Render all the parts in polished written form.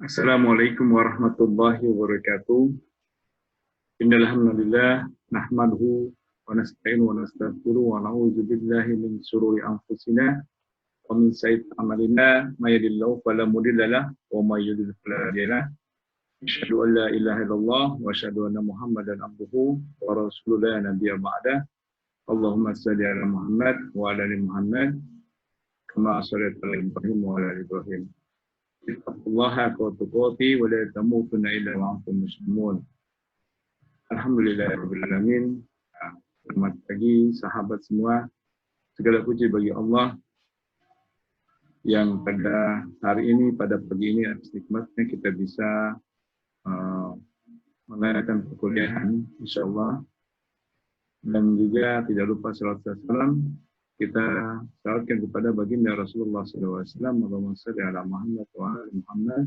Assalamualaikum warahmatullahi wabarakatuh. Innal hamdalillah nahmaduhu wa nasta'inu wa nastaghfiruh wa na'udzu billahi min shururi anfusina wa min sayyiati a'malina may yahdihillahu fala mudilla lahu wa may yudlil fala hadiya lahu. Asyhadu an la ilaha illallah wa asyhadu anna Muhammadan abduhu wa rasuluhu la nabiyya ba'da. Allahumma shalli ala Muhammad wa ala ali Muhammad kama shallaita ala Ibrahim wa ala ali Ibrahim. Ittaqullaha haqqa tuqatih wa la tamutunna illa wa antum muslimun. Alhamdulillahirabbil alamin. Selamat pagi sahabat semua. Segala puji bagi Allah yang pada hari ini, pada pagi ini atas nikmatnya kita bisa mengadakan perkuliahan insyaallah. Dan juga tidak lupa salawat dan salam kita salawatkan kepada baginda Rasulullah SAW, Allahumma shalli ala Muhammad wa ala Muhammad,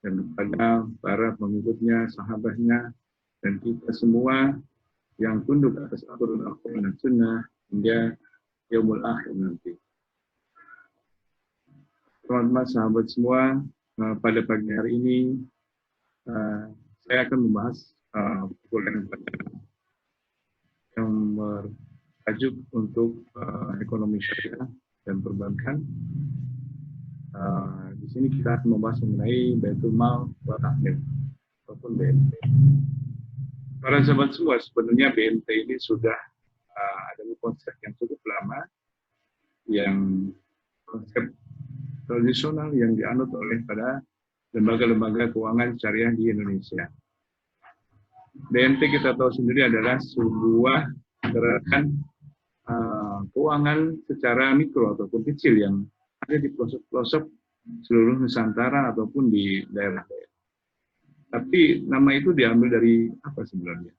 dan kepada para pengikutnya, sahabatnya, dan kita semua yang tunduk atas aturan Al-Quran dan Sunnah hingga yaumul akhir nanti. Teman-teman sahabat semua, pada pagi hari ini saya akan membahas perkuliahan yang bertajuk untuk ekonomi syariah dan perbankan. Di sini kita akan membahas mengenai Baitul Mal wa Tahmil ataupun BMT. Para sahabat semua, sebenarnya BMT ini sudah ada konsep yang cukup lama, yang konsep tradisional yang dianut oleh pada lembaga-lembaga keuangan syariah di Indonesia. BMT kita tahu sendiri adalah sebuah gerakan keuangan secara mikro ataupun kecil yang ada di pelosok-pelosok seluruh Nusantara ataupun di daerah-daerah. Tapi nama itu diambil dari apa sebenarnya?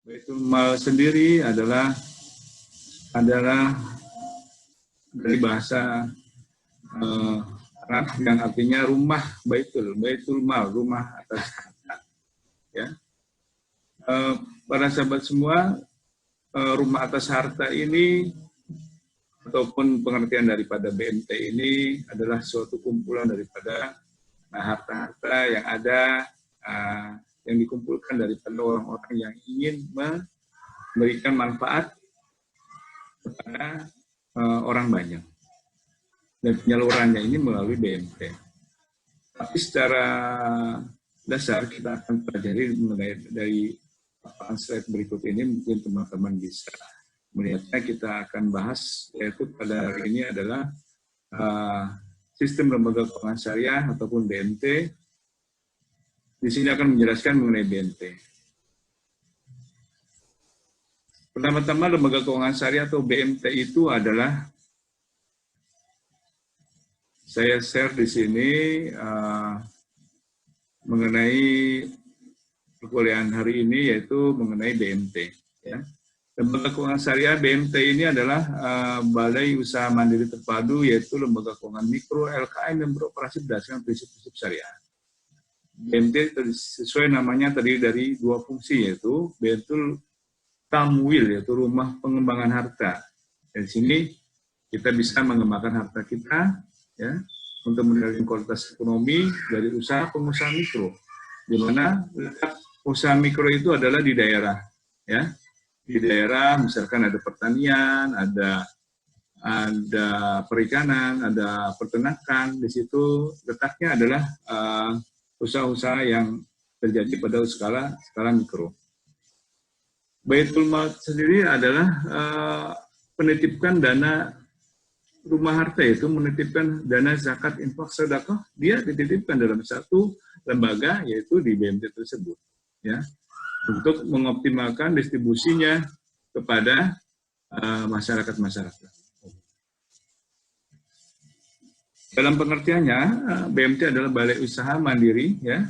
Baitul Mal sendiri adalah dari bahasa Arab yang artinya rumah Baitul Mal, rumah atas harta. Ya. Para sahabat semua, rumah atas harta ini ataupun pengertian daripada BMT ini adalah suatu kumpulan daripada harta-harta yang ada yang dikumpulkan daripada orang-orang yang ingin memberikan manfaat kepada orang banyak, dan penyalurannya ini melalui BMT. Tapi secara dasar kita akan pelajari mengenai dari slide berikut ini, mungkin teman-teman bisa melihatnya. Kita akan bahas, yaitu pada hari ini adalah sistem lembaga keuangan syariah ataupun BMT. Di sini akan menjelaskan mengenai BMT. Pertama-tama, lembaga keuangan syariah atau BMT itu adalah, saya share di sini mengenai perkuliahan hari ini, yaitu mengenai BMT. Ya. Lembaga keuangan syariah BMT ini adalah Balai Usaha Mandiri Terpadu, yaitu lembaga keuangan mikro LKM yang beroperasi berdasarkan prinsip-prinsip syariah. BMT sesuai namanya terdiri dari dua fungsi, yaitu Baitul Tamwil, yaitu rumah pengembangan harta. Di sini kita bisa mengembangkan harta kita, ya, untuk meningkatkan kualitas ekonomi dari usaha pengusaha mikro, di mana usaha mikro itu adalah di daerah, ya, di daerah misalkan ada pertanian, ada perikanan, ada peternakan. Di situ letaknya adalah usaha-usaha yang terjadi pada skala mikro. Baitul Mal sendiri adalah penitipkan dana rumah harta, itu menitipkan dana zakat, infak, sedekah, dia dititipkan dalam satu lembaga, yaitu di BMT tersebut, ya, untuk mengoptimalkan distribusinya kepada masyarakat-masyarakat. Dalam pengertiannya, BMT adalah balai usaha mandiri, ya,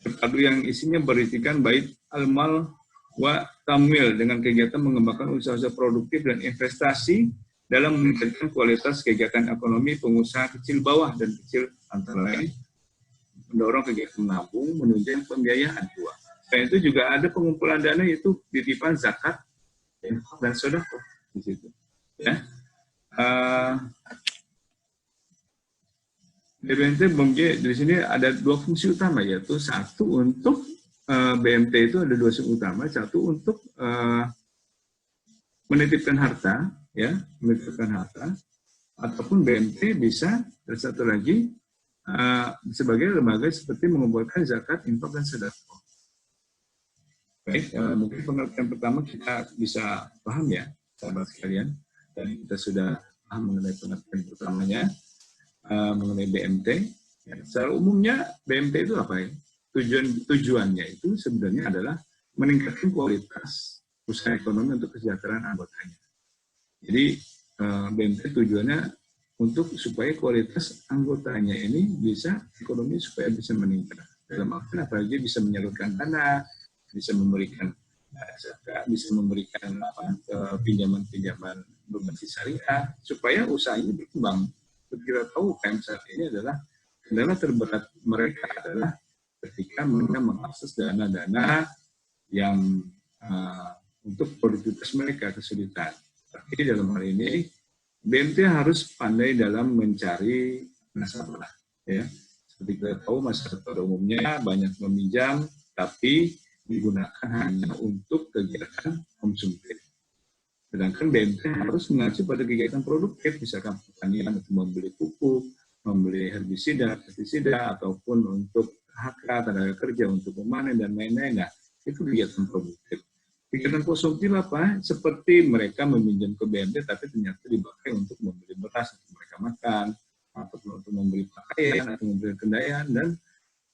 terpadu yang isinya berisikan bait al-mal wa tamwil, dengan kegiatan mengembangkan usaha-usaha produktif dan investasi dalam meningkatkan kualitas kegiatan ekonomi pengusaha kecil bawah dan kecil, antara lain mendorong kegiatan menabung, menunjang pembiayaan uang. Selain itu juga ada pengumpulan dana, yaitu titipan zakat, infak, dan sedekah di situ. Ya. BMT di sini ada dua fungsi utama, yaitu satu untuk BMT itu ada dua fungsi utama, satu untuk menitipkan harta, ya, menitipkan harta, ataupun BMT bisa, dan satu lagi sebagai lembaga seperti mengumpulkan zakat, infak, dan sedekah. Baik, mungkin pengertian pertama kita bisa paham ya, sahabat sekalian, dan kita sudah paham mengenai pengertian pertamanya, mengenai BMT. Ya, secara umumnya BMT itu apa ya? Tujuannya itu sebenarnya adalah meningkatkan kualitas usaha ekonomi untuk kesejahteraan anggotanya. Jadi BMT tujuannya untuk supaya kualitas anggotanya ini bisa ekonomi supaya bisa meningkat. Dalam artian apalagi bisa menyalurkan dana, bisa memberikan zakat, bisa memberikan pinjaman-pinjaman berbasis syariah supaya usaha ini berkembang. Kita tahu UKM saat ini adalah kendala terberat mereka adalah ketika mereka mengakses dana-dana yang untuk produktivitas mereka kesulitan. Tapi dalam hal ini BMT harus pandai dalam mencari nasabah. Ya. Seperti kita tahu masyarakat pada umumnya banyak meminjam, tapi digunakan hanya untuk kegiatan konsumtif. Sedangkan BMT harus mengacu pada kegiatan produktif, misalkan pertanian untuk membeli pupuk, membeli herbisida, pestisida, ataupun untuk HK, tenaga kerja untuk memanen dan lain-lain. Nah, itu kegiatan produktif. Kegiatan konsumtif apa? Seperti mereka meminjam ke BMT, tapi ternyata dipakai untuk membeli beras untuk mereka makan, ataupun untuk membeli pakaian, atau membeli kendaraan, dan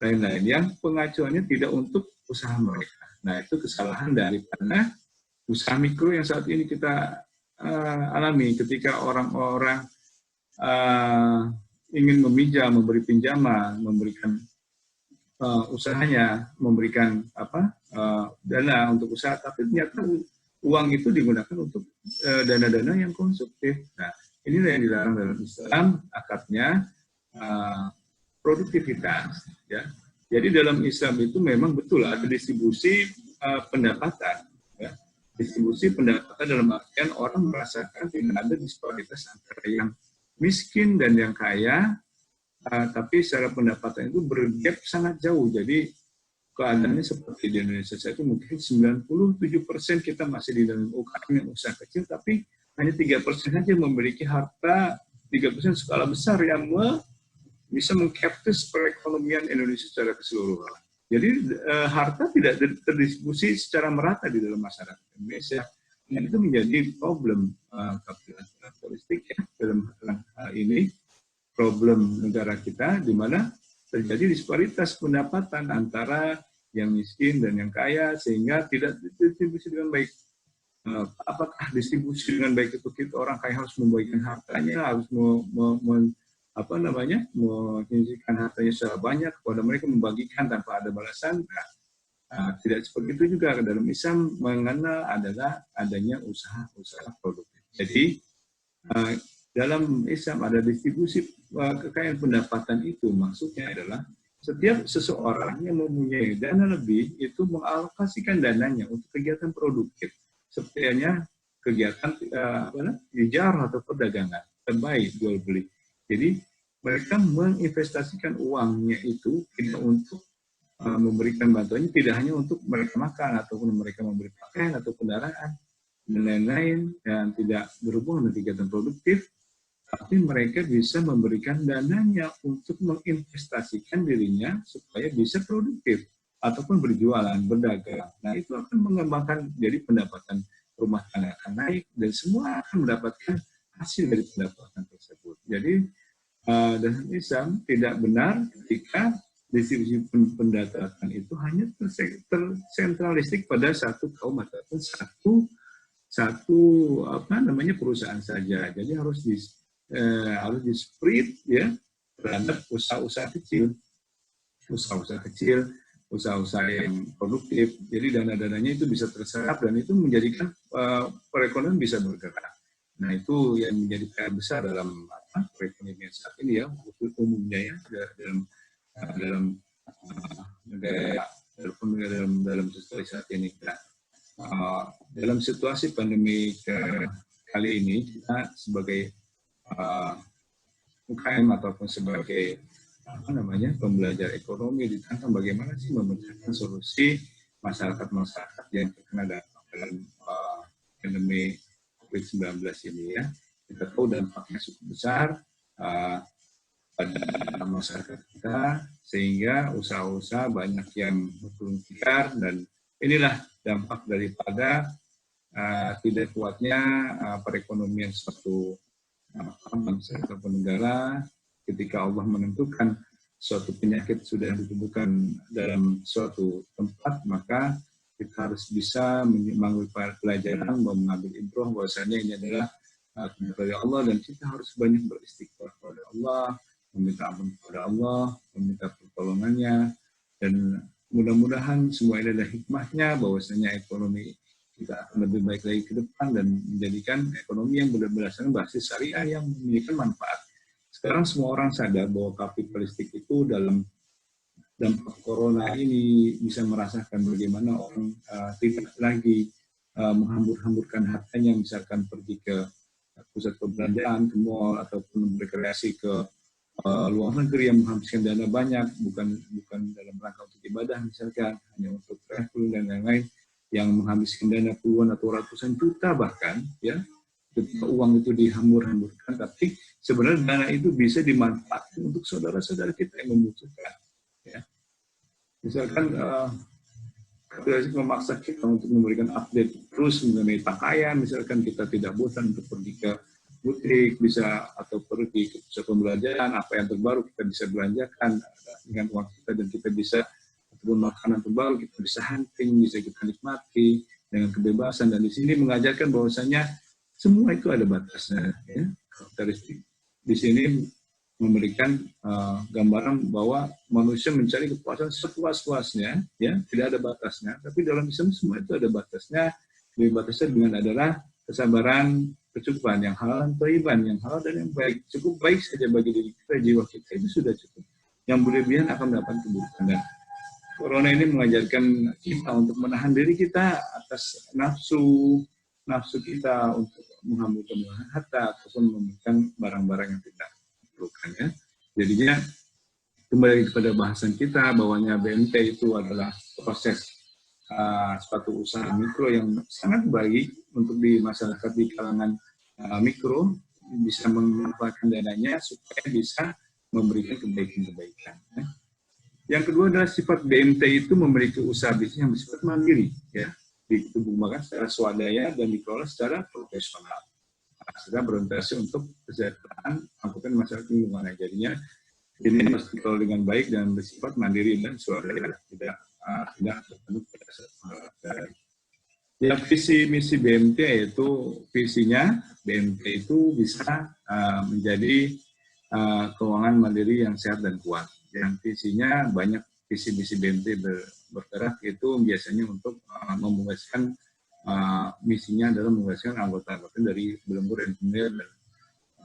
lain-lain. Yang pengacuannya tidak untuk usaha mereka. Nah, itu kesalahan daripada usaha mikro yang saat ini kita alami ketika orang-orang ingin meminjam, memberi pinjaman, memberikan usahanya, memberikan dana untuk usaha, tapi ternyata uang itu digunakan untuk dana-dana yang konsumtif. Nah, inilah yang dilarang dalam Islam, akadnya produktivitas. Ya. Jadi dalam Islam itu memang betul ada distribusi pendapatan. Ya. Distribusi pendapatan dalam artian orang merasakan tidak ada disparitas antara yang miskin dan yang kaya, tapi secara pendapatan itu bergap sangat jauh. Jadi keadaannya seperti di Indonesia saat itu mungkin 97% kita masih di dalam UKM yang usaha kecil, tapi hanya 3% saja memiliki harta, 3% skala besar yang bisa mengkaptis perekonomian Indonesia secara keseluruhan. Jadi harta tidak terdistribusi secara merata di dalam masyarakat Indonesia. Dan itu menjadi problem kapitalistik ya, dalam hal ini, problem negara kita, di mana terjadi disparitas pendapatan antara yang miskin dan yang kaya, sehingga tidak distribusi dengan baik. Apakah distribusi dengan baik itu kita orang kaya harus membagikan hartanya, harus menyisihkan hartanya secara banyak kepada mereka, membagikan tanpa ada balasan? Tidak seperti itu juga. Dalam Islam mengenal adalah adanya usaha-usaha produktif. Jadi dalam Islam ada distribusi kekayaan pendapatan itu, maksudnya adalah setiap seseorang yang mempunyai dana lebih itu mengalokasikan dananya untuk kegiatan produktif, seperti kegiatan ijarah atau perdagangan, terbaik jual beli. Jadi mereka menginvestasikan uangnya itu tidak untuk memberikan bantuannya, tidak hanya untuk mereka makan ataupun mereka membeli pakaian atau kendaraan dan lain-lain yang tidak berhubungan dengan kegiatan produktif, tapi mereka bisa memberikan dananya untuk menginvestasikan dirinya supaya bisa produktif ataupun berjualan, berdagang. Nah, itu akan mengembangkan, jadi pendapatan rumah tangga akan naik dan semua akan mendapatkan hasil dari pendapatan tersebut. Jadi dalam Islam tidak benar ketika distribusi pendapatan itu hanya tersentralistik pada satu kaum ataupun satu perusahaan saja. Jadi harus di-split ya terhadap usaha-usaha kecil, usaha-usaha yang produktif. Jadi dana-dananya itu bisa terserap dan itu menjadikan perekonomian bisa bergerak. Nah, itu yang menjadi PR besar dalam perekonomian saat ini ya, umumnya ya, dalam negara, dalam situasi saat ini. Dalam situasi pandemi kali ini, kita sebagai UKM ataupun sebagai pembelajar ekonomi ditantang bagaimana sih memecahkan solusi masyarakat yang terkena dampak dalam pandemi COVID-19 ini ya. Kita tahu dampaknya cukup besar pada masyarakat kita, sehingga usaha-usaha banyak yang bergulung tikar, dan inilah dampak daripada tidak kuatnya perekonomian suatu bangsa atau negara. Ketika Allah menentukan suatu penyakit sudah ditemukan dalam suatu tempat, maka kita harus bisa mengambil pelajaran, mengambil ibrah bahwasanya ini adalah dari Allah, dan kita harus banyak beristighfar kepada Allah, meminta ampun kepada Allah, meminta pertolongannya, dan mudah-mudahan semua ini adalah hikmahnya bahwasanya ekonomi kita akan lebih baik lagi ke depan dan menjadikan ekonomi yang berdasarkan basis syariah yang memiliki manfaat. Sekarang semua orang sadar bahwa kapitalistik itu dalam dampak corona ini bisa merasakan bagaimana orang tidak lagi menghambur-hamburkan hartanya, misalkan pergi ke pusat perbelanjaan, ke mall, ataupun berkreasi ke luar negeri yang menghabiskan dana banyak, bukan dalam rangka untuk ibadah misalkan, hanya untuk travel dan lain-lain, yang menghabiskan dana puluhan atau ratusan juta bahkan, ya, ketika uang itu dihambur-hamburkan, tapi sebenarnya dana itu bisa dimanfaatkan untuk saudara-saudara kita yang membutuhkan. Ya. Misalkan kapitalisme memaksa kita untuk memberikan update terus mengenai pakaian, misalkan kita tidak bosan untuk pergi ke butik, bisa, atau pergi ke pusat pembelanjaan, apa yang terbaru kita bisa belanjakan dengan uang kita, dan kita bisa, ataupun makanan terbaru kita bisa hunting, bisa kita nikmati dengan kebebasan. Dan di sini mengajarkan bahwasanya semua itu ada batasnya. Ya. Kapitalistik di sini memberikan gambaran bahwa manusia mencari kepuasan sepuas-puasnya, ya, tidak ada batasnya. Tapi dalam Islam semua itu ada batasnya. Batasnya dengan adalah kesabaran, kecukupan, yang halal dan thayyiban, yang halal dan yang baik. Cukup baik saja bagi diri kita, jiwa kita itu sudah cukup. Yang berlebihan akan mendapat keburukan. Dan corona ini mengajarkan kita untuk menahan diri kita atas nafsu kita untuk menghamburkan harta ataupun memberikan barang-barang yang tidak diperlukan, ya. Jadinya kembali kepada bahasan kita bahwanya BMT itu adalah proses suatu usaha mikro yang sangat baik untuk di masyarakat di kalangan mikro, bisa memanfaatkan dananya supaya bisa memberikan kebaikan-kebaikan. Ya. Yang kedua adalah sifat BMT itu memiliki usaha bisnis yang bersifat mandiri, ya, dikembangkan secara swadaya dan dikelola secara profesional. Sudah berorientasi untuk kesejahteraan angkutan masyarakat lingkungan. Jadinya ini harus dikelola dengan baik dan bersifat mandiri dan swadaya, tidak tertentu pada ya. Visi misi BMT yaitu visinya BMT itu bisa menjadi keuangan mandiri yang sehat dan kuat. Yang visinya banyak, visi-visi BMT bergerak itu biasanya untuk membebaskan, misinya adalah membebaskan anggota-anggota dari belenggu rentenir dan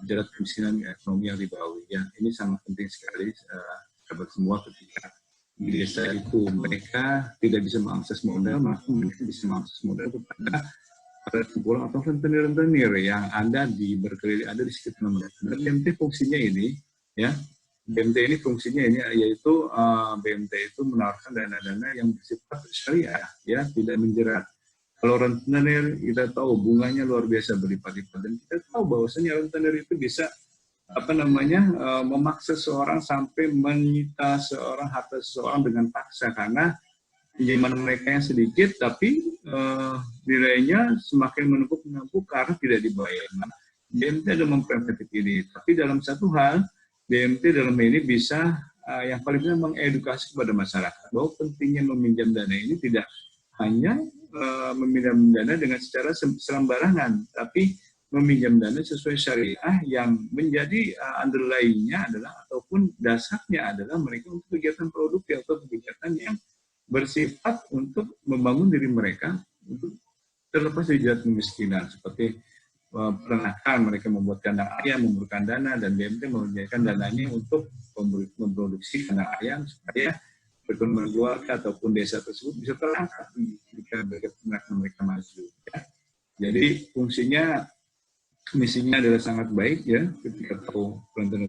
jerat kemiskinan ekonomi yang ribawi. Ya, ini sangat penting sekali sahabat semua. Ketika di desa itu mereka tidak bisa mengakses modal, maka mereka bisa mengakses modal kepada kumpulan atau rentenir yang ada di berkeliling, ada di sekitar mereka. Dan BMT fungsinya ini, ya, BMT ini fungsinya ini yaitu BMT itu menawarkan dana-dana yang bersifat syariah, ya, tidak menjerat. Kalau rentenir kita tahu bunganya luar biasa berlipat-lipat, dan kita tahu bahwasanya rentenir itu bisa memaksa seorang sampai menyita harta seseorang dengan paksa, karena pinjaman mereka yang sedikit tapi nilainya semakin menumpuk karena tidak dibayar. Nah, BMT ada mempreventif ini, tapi dalam satu hal BMT dalam ini bisa yang paling penting mengedukasi kepada masyarakat bahwa pentingnya meminjam dana ini tidak hanya meminjam dana dengan secara sembarangan, tapi meminjam dana sesuai syariah yang menjadi underlying-nya adalah ataupun dasarnya adalah mereka untuk kegiatan produktif atau kegiatan yang bersifat untuk membangun diri mereka untuk terlepas dari jerat kemiskinan, seperti peternakan, mereka membuat kandang ayam, memerlukan dana, dan BMT menyediakan dananya untuk memproduksi kandang ayam supaya perekonomian keluarga ataupun desa tersebut bisa terangkat jika mereka maju. Ya. Jadi fungsinya, misinya adalah sangat baik, ya, ketika tahu rentenir